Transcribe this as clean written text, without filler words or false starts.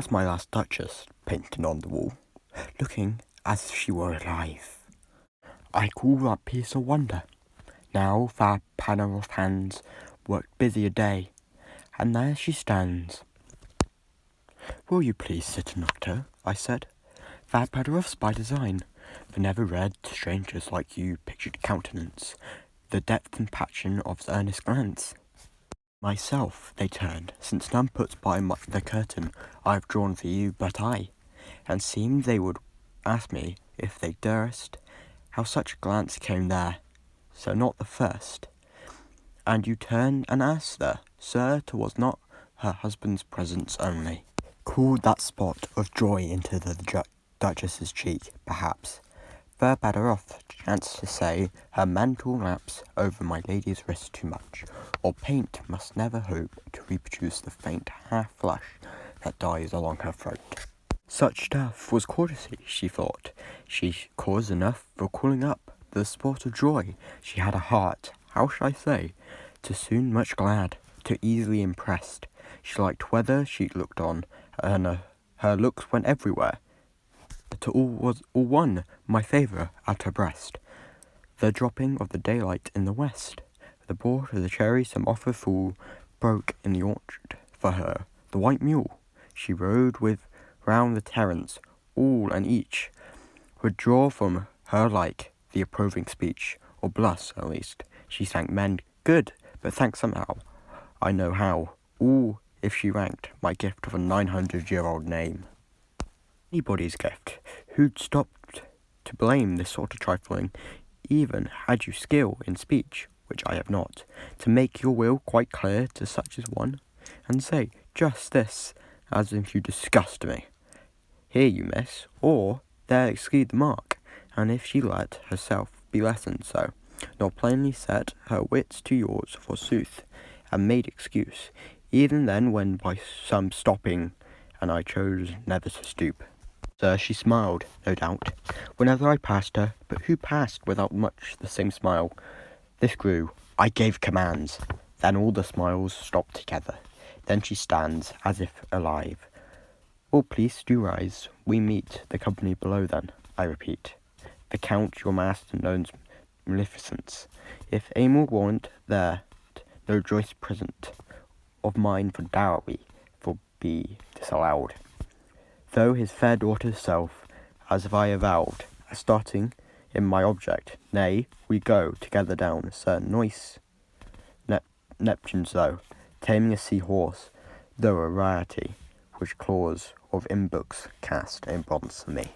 There's my last Duchess painted on the wall, looking as if she were alive. I call that piece a wonder. Now that panel of hands worked busy a day, and there she stands. Will you please sit and look at her? I said. That better off's by design, for never read to strangers like you pictured countenance, the depth and passion of the earnest glance. Myself they turned, since none puts by the curtain I've drawn for you but I, and seemed they would ask me, if they durst, how such a glance came there, so not the first. And you turned and asked her, sir, 'twas not her husband's presence only cooled that spot of joy into the Duchess's cheek, perhaps. Far better off, chance to say, her mantle laps over my lady's wrist too much, or paint must never hope to reproduce the faint half-flush that dies along her throat. Such stuff was courtesy, she thought. She cause enough for calling up the sport of joy. She had a heart, how shall I say, to soon much glad, to easily impressed. She liked whether she looked on, and her looks went everywhere. To all was all one, my favour at her breast. The dropping of the daylight in the west, the bought of the cherry some offer full, broke in the orchard for her, the white mule. She rode with round the terrace, all and each would draw from her like the approving speech, or blush at least. She thanked men good, but thanked somehow, I know how, all if she ranked my gift of a 900-year-old name. Anybody's gift, who'd stopped to blame this sort of trifling, even had you skill in speech, which I have not, to make your will quite clear to such as one, and say just this, as if you disgust me. Here you miss, or there exceed the mark, and if she let herself be lessoned so, nor plainly set her wits to yours forsooth, and made excuse, even then when by some stopping, and I chose never to stoop. Sir, she smiled, no doubt, whenever I passed her, but who passed without much the same smile? This grew, I gave commands, then all the smiles stopped together. Then she stands, as if alive. All please do rise, we meet the company below then, I repeat. The Count, your master, knows munificence. If Amel warrant there, no choice present of mine for dowry will be disallowed. Though his fair daughter's self, as if I avowed, as starting in my object, nay, we go together down Sir Noise Neptune's though, taming a sea-horse, though a rarity, which claws of imbooks cast in bronze for me.